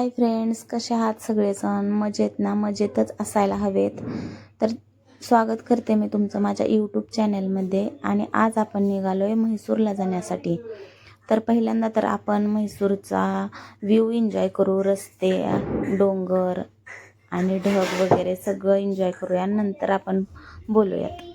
Hi friends, कसे आहात सगळेजण? मजेत ना? मजेतच असायला हवेत. तर स्वागत करते मी तुमचं माझ्या यूट्यूब चॅनलमध्ये. आणि आज आपण निघालो आहे म्हैसूरला जाण्यासाठी. तर पहिल्यांदा तर आपण म्हैसूरचा व्ह्यू एन्जॉय करू. रस्ते, डोंगर आणि ढग वगैरे सगळं एन्जॉय करूया. नंतर आपण बोलूयात.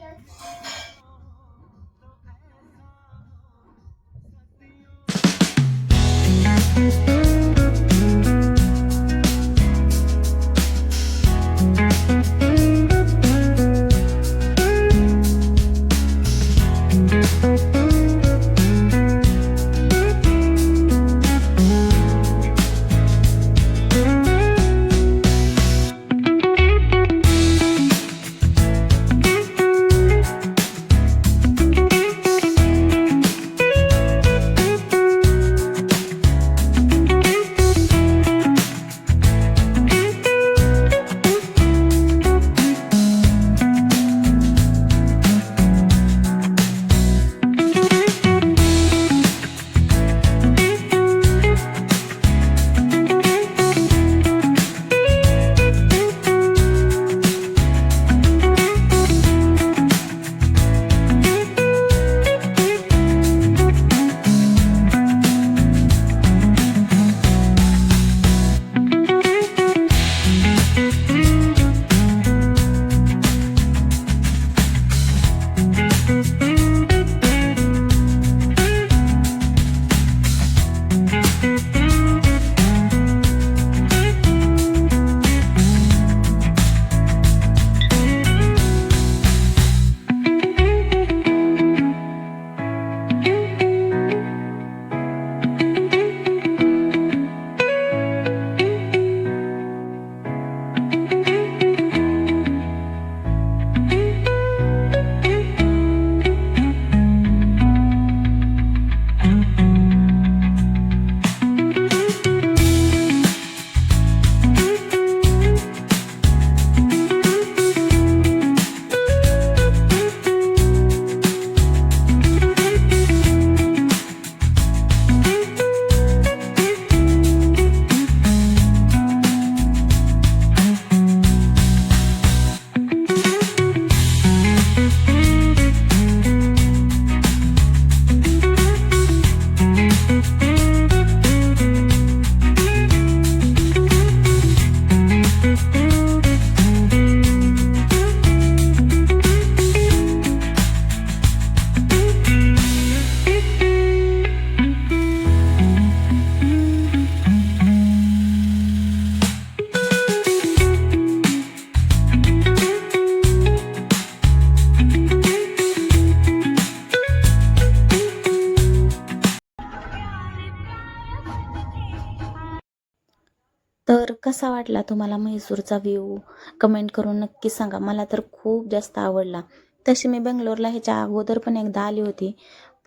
तर कसा वाटला तुम्हाला म्हैसूरचा व्ह्यू? कमेंट करून नक्की सांगा. मला तर खूप जास्त आवडला. तशी मी बेंगलोरला ह्याच्या अगोदर पण एकदा आली होती,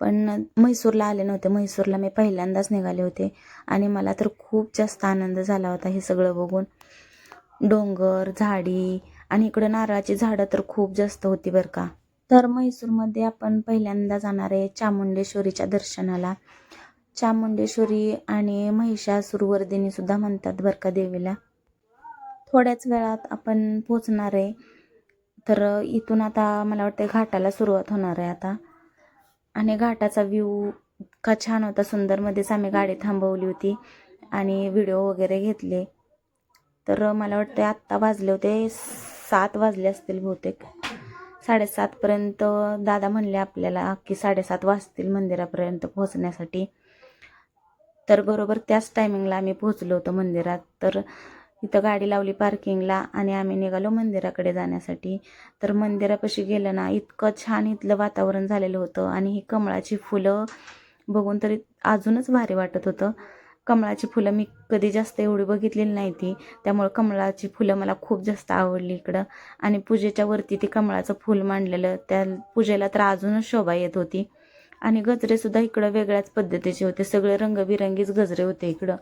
पण म्हैसूरला आले नव्हते. म्हैसूरला मी पहिल्यांदाच निघाले होते आणि मला तर खूप जास्त आनंद झाला होता हे सगळं बघून. डोंगर, झाडी आणि इकडं नारळाची झाडं तर खूप जास्त होती बरं का. तर म्हैसूरमध्ये आपण पहिल्यांदा जाणार आहे चामुंडेश्वरीच्या दर्शनाला. चामुंडेश्वरी आणि महिषासुरवर्धिनी सुद्धा म्हणतात बरं का देवीला. थोड्याच वेळात आपण पोचणार आहे. तर इथून आता मला वाटतं घाटाला सुरुवात होणार आहे आता. आणि घाटाचा व्ह्यू इतका छान होता, सुंदर. मध्येच आम्ही गाडी थांबवली होती आणि व्हिडिओ वगैरे घेतले. तर मला वाटतं आत्ता वाजले होते 7 वाजले असतील बहुतेक. 7:30पर्यंत दादा म्हणले आपल्याला की 7:30 वाजतील मंदिरापर्यंत पोहोचण्यासाठी. तर बरोबर त्याच टायमिंगला आम्ही पोहोचलो होतो मंदिरात. तर इथं गाडी लावली पार्किंगला आणि आम्ही निघालो मंदिराकडे जाण्यासाठी. तर मंदिरापाशी गेलं ना, इतकं छान इथलं वातावरण झालेलं होतं. आणि ही कमळाची फुलं बघून तरी अजूनच भारी वाटत होतं. कमळाची फुलं मी कधी जास्त एवढी बघितलेली नाही ती, त्यामुळे कमळाची फुलं मला खूप जास्त आवडली इकडं. आणि पूजेच्या वरती ती कमळाचं फुल मांडलेलं, त्या पूजेला तर अजूनच शोभा येत होती. आणि गजरे सुद्धा इकडं वेगळ्याच पद्धतीचे होते, सगळे रंगबिरंगीच गजरे होते इकडं.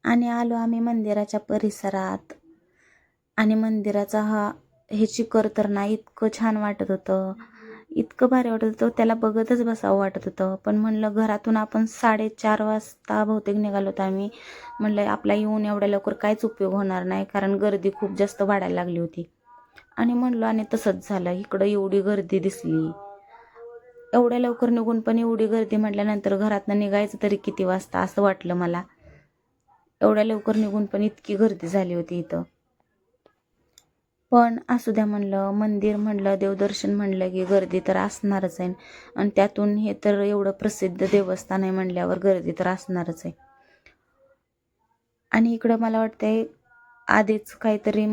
आणि आलो आम्ही मंदिराच्या परिसरात. आणि मंदिराचा हे चिकर तर ना इतकं छान वाटत होतं. इतकं भारी वाटत होतं, त्याला बघतच बसावं वाटत होतं. पण म्हणलं घरातून आपण 4:30 वाजता बहुतेक निघालो होतो आम्ही. म्हणलं आपला येऊन एवढ्या लवकर काहीच उपयोग होणार नाही, कारण गर्दी खूप जास्त वाढायला लागली होती. आणि म्हणलो आणि तसंच झालं. इकडं एवढी गर्दी दिसली. एवढ्या लवकर निघून पण एवढी गर्दी म्हटल्यानंतर घरातनं निघायचं तरी किती वाजता असं वाटलं मला. एवढ्या लवकर निघून पण इतकी गर्दी झाली होती इथं. पण असू द्या म्हणलं, मंदिर म्हणलं, देवदर्शन म्हणलं की गर्दी तर असणारच आहे. आणि त्यातून हे तर एवढं प्रसिद्ध देवस्थान आहे म्हणल्यावर गर्दी तर असणारच आहे. आणि इकडं मला वाटतंय आधीच काहीतरी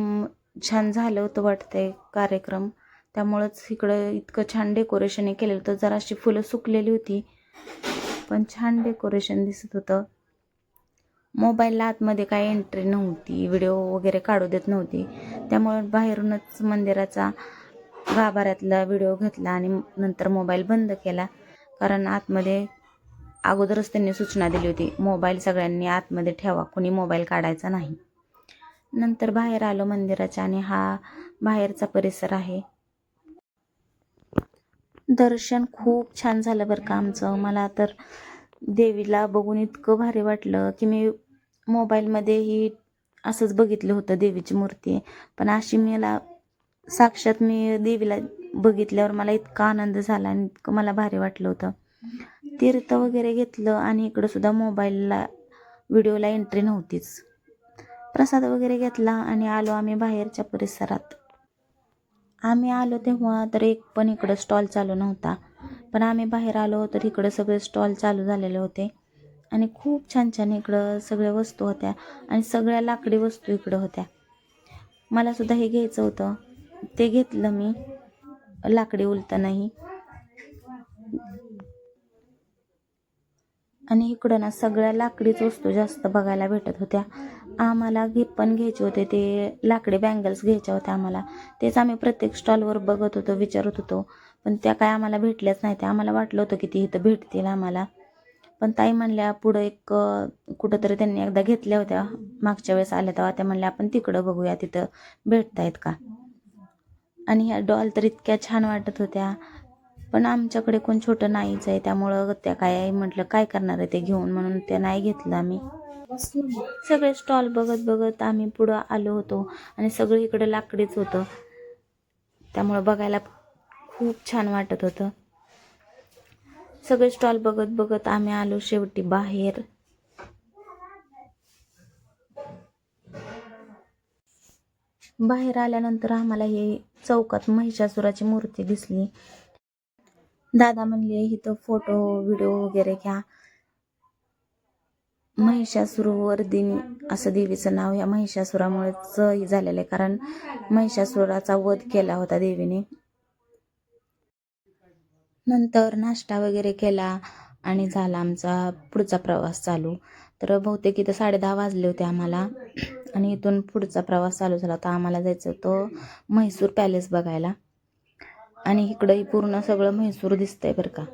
छान झालं होतं वाटतंय कार्यक्रम, त्यामुळंच इकडं इतकं छान डेकोरेशन केलेलं होतं. जराशी फुलं सुकलेली होती, पण छान डेकोरेशन दिसत होतं. मोबाईलला आतमध्ये काही एंट्री नव्हती, व्हिडिओ वगैरे काढू देत नव्हती, त्यामुळे बाहेरूनच मंदिराचा गाभाऱ्यातला व्हिडिओ घेतला आणि नंतर मोबाईल बंद केला. कारण आतमध्ये अगोदरच त्यांनी सूचना दिली होती, मोबाईल सगळ्यांनी आतमध्ये ठेवा, कोणी मोबाईल काढायचा नाही. नंतर बाहेर आलो मंदिराच्या आणि हा बाहेरचा परिसर आहे. दर्शन खूप छान झालं बरं का आमचं. मला तर देवीला बघून इतकं भारी वाटलं की मी मोबाईलमध्येही असंच बघितलं होतं देवीची मूर्ती, पण अशी मला साक्षात मी देवीला बघितल्यावर मला इतका आनंद झाला आणि इतकं मला भारी वाटलं होतं. तीर्थ वगैरे घेतलं आणि इकडं सुद्धा मोबाईलला व्हिडिओला एंट्री नव्हतीच. प्रसाद वगैरे घेतला आणि आलो आम्ही बाहेरच्या परिसरात. आम्ही आलो तेव्हा तर एक पण इकडं स्टॉल चालू नव्हता, पण आम्ही बाहेर आलो तर इकडं सगळे स्टॉल चालू झालेले होते आणि खूप छान छान इकडं सगळ्या वस्तू होत्या आणि सगळ्या लाकडी वस्तू इकडं होत्या. मला सुद्धा हे घ्यायचं होतं, ते घेतलं मी, लाकडी उलतानाही. आणि इकडं ना सगळ्या लाकडीच वस्तू जास्त बघायला भेटत होत्या. आम्हाला पण घ्यायचे होते, ते लाकडी बँगल्स घ्यायच्या होत्या आम्हाला. तेच आम्ही प्रत्येक स्टॉलवर बघत होतो, विचारत होतो, पण त्या काय आम्हाला भेटल्याच नाही. त्या आम्हाला वाटलं होतं की ती इथं भेटतील आम्हाला, पण ताई म्हणल्या पुढं एक कुठंतरी त्यांनी एकदा घेतल्या होत्या, मागच्या वेळेस आल्या तेव्हा त्या म्हणल्या आपण तिकडं बघूया, तिथं भेटतायत का. आणि ह्या डॉल तर इतक्या छान वाटत होत्या, पण आमच्याकडे कोण छोटं नाहीच आहे, त्यामुळं त्या काय म्हटलं काय करणार आहे ते घेऊन, म्हणून त्या नाही घेतलं आम्ही. सगळे स्टॉल बघत बघत आम्ही पुढं आलो होतो आणि सगळं इकडं लाकडीच होतं, त्यामुळं बघायला खूप छान वाटत होतं. सगळे स्टॉल बघत बघत आम्ही आलो शेवटी बाहेर. बाहेर आल्यानंतर आम्हाला हे चौकात महिषासुराची मूर्ती दिसली. दादा म्हणले इथं फोटो व्हिडिओ वगैरे घ्या. महिषासुरवर्धिनी असं देवीचं नाव या महिषासुरामुळेच हे झालेलं आहे, कारण महिषासुराचा वध केला होता देवीने. नंतर नाश्ता वगैरे केला आणि झाला आमचा पुढचा प्रवास चालू. तर बहुतेक इथं 10:30 वाजले होते आम्हाला आणि इथून पुढचा प्रवास चालू झाला होता. आम्हाला जायचं होतं म्हैसूर पॅलेस बघायला आणि इकडंही पूर्ण सगळं म्हैसूर दिसतंय बरं का.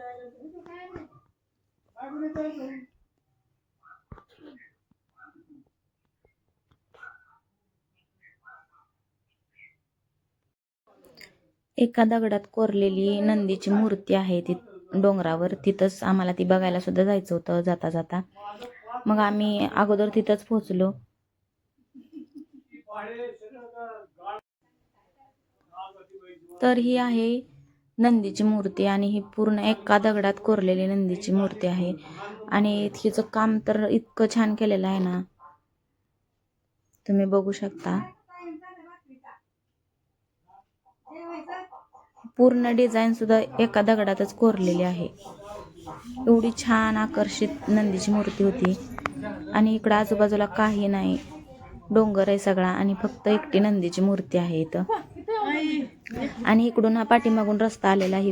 एका दगडात कोरलेली नंदीची मूर्ती आहे ती डोंगरावर, तिथंच आम्हाला ती बघायला सुद्धा जायचं होतं जाता जाता. मग आम्ही अगोदर तिथंच पोहोचलो. तर ही आहे नंदीची मूर्ती आणि ही पूर्ण एका दगडात कोरलेली नंदीची मूर्ती आहे आणि हिचं काम तर इतकं छान केलेलं आहे ना, तुम्ही बघू शकता. पूर्ण डिझाईन सुद्धा एका दगडातच कोरलेली आहे. एवढी छान आकर्षित नंदीची मूर्ती होती आणि इकडं आजूबाजूला काही नाही, डोंगर आहे सगळा आणि फक्त एकटी नंदीची मूर्ती आहे इथं. आणि इकडून हा पाठीमागून रस्ता आलेला आहे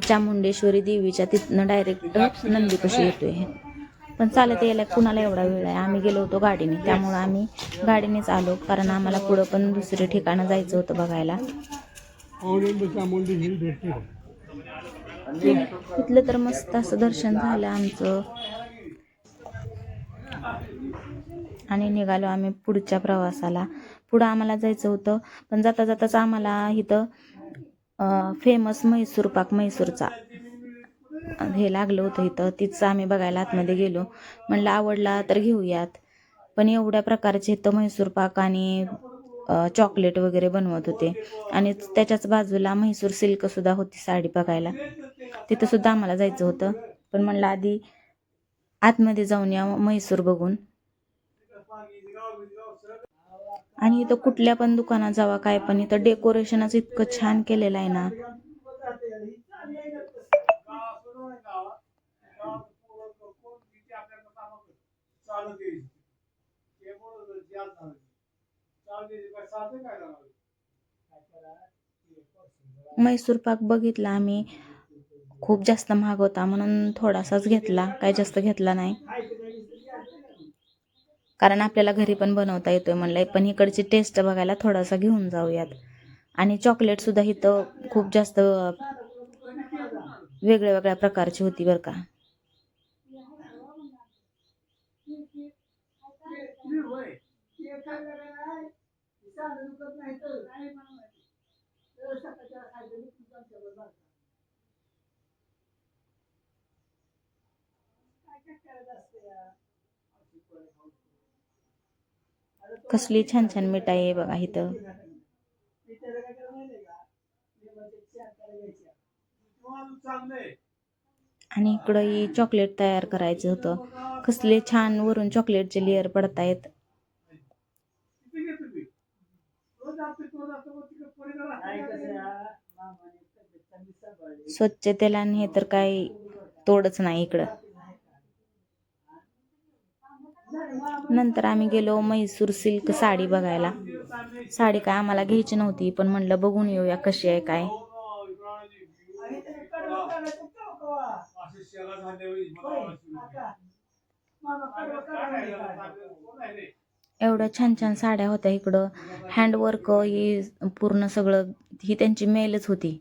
चामुंडेश्वरी देवीच्या, तिथनं डायरेक्ट नंदीपाशी येतोय. पण चालत यायला कुणाला एवढा वेळ आहे. आम्ही गेलो होतो गाडीने, त्यामुळं आम्ही गाडीनेच आलो, कारण आम्हाला पुढं पण दुसरे ठिकाणं जायचं होतं बघायला. इथलं तर मस्त असं दर्शन झालं आमचं आणि निघालो आम्ही पुढच्या प्रवासाला. पुढं आम्हाला जायचं होतं, पण जाता जाताच आम्हाला इथं फेमस म्हैसूर पाक म्हैसूरचा हे लागलं होतं इथं. तिचं आम्ही बघायला आतमध्ये गेलो. म्हणलं आवडला तर घेऊयात. पण एवढ्या प्रकारचे इथं म्हैसूर पाक आणि चॉकलेट वगैरे बनवत होते. आणि त्याच्याच बाजूला म्हैसूर सिल्कसुद्धा होती साडी बघायला. तिथंसुद्धा आम्हाला जायचं होतं. पण म्हणलं आधी आतमध्ये जाऊन या म्हैसूर बघून. आणि इथं कुठल्या पण दुकानात जावा काय पण इथं डेकोरेशनच इतकं छान केलेलं आहे ना. म्हैसूर पाक बघितला आम्ही, खूप जास्त महाग होता म्हणून थोडासाच घेतला, काही जास्त घेतला नाही. कारण आपल्याला घरी पण बनवता येतोय म्हणलं, पण इकडची टेस्ट बघायला थोडासा घेऊन जाऊयात. आणि चॉकलेटसुद्धा इथं खूप जास्त वेगळ्या वेगळ्या प्रकारची होती बरं का. कसली छान छान मिठाई आहे बघा इथं. आणि इकडं ही चॉकलेट तयार करायचं होतं. कसले छान वरून चॉकलेटचे लेअर पडतायत. स्वच्छतेला आणि हे तर काही तोडच नाही इकडं. नंतर आम्ही गेलो म्हैसूर सिल्क साडी बघायला. साडी काय आम्हाला घ्यायची नव्हती, पण म्हणलं बघून येऊया कशी आहे काय. एवढ्या छान छान साड्या होत्या इकडं. हँडवर्क ही पूर्ण सगळं ही त्यांची मेलच होती.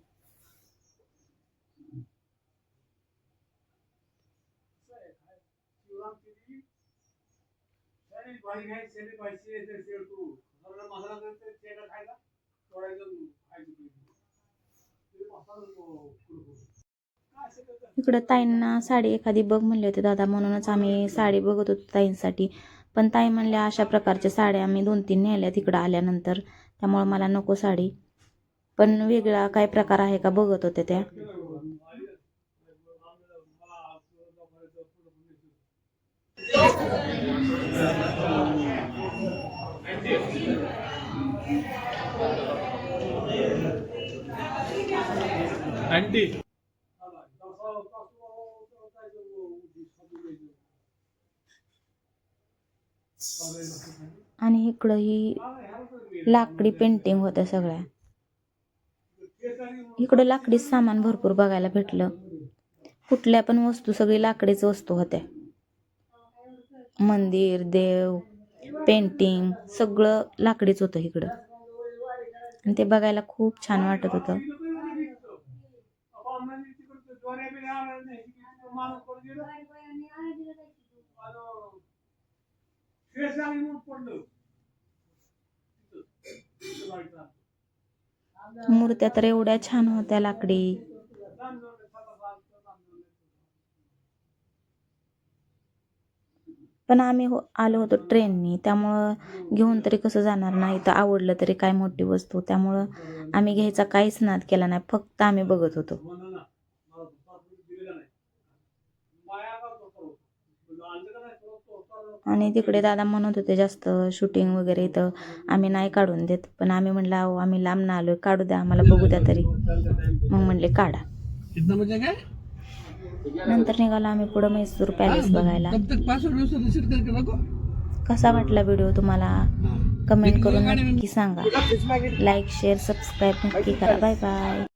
इकडं ताईंना साडी एखादी बघ म्हणले होते दादा, म्हणूनच आम्ही साडी बघत होतो ताईंसाठी. पण ताई म्हणल्या अशा प्रकारच्या साड्या आम्ही 2-3 नेल्या तिकडं आल्यानंतर, त्यामुळं मला नको साडी. पण वेगळा काय प्रकार आहे का बघत होते त्या. आणि इकडं ही लाकडी पेंटिंग होत्या सगळ्या. इकडं लाकडी सामान भरपूर बघायला भेटलं. कुठल्या पण वस्तू सगळी लाकडीच वस्तू होत्या. मंदिर, देव, पेंटिंग सगळं लाकडीच होतं इकडं. आणि ते बघायला खूप छान वाटत होतं. मूर्त्या तर एवढ्या छान होत्या लाकडी. पण आम्ही आलो होतो ट्रेननी, त्यामुळं घेऊन तरी कसं जाणार नाही. तर आवडलं तरी काय मोठी वस्तू, त्यामुळं आम्ही घ्यायचा काहीच नाद केला नाही, फक्त आम्ही बघत होतो. आणि तिकडे दादा म्हणत होते जास्त शूटिंग वगैरे इथं आम्ही नाही काढून देत. पण आम्ही म्हणलं अहो आम्ही लांब ना आलोय, काढू द्या आम्हाला, बघू द्या तरी. मग म्हणले काढा. नंतर निघालो आम्ही पुढं म्हैसूर पॅलेस बघायला. कसा वाटला व्हिडिओ तुम्हाला कमेंट करून नक्की सांगा. लाईक शेअर सबस्क्राईब नक्की करा. Bye bye.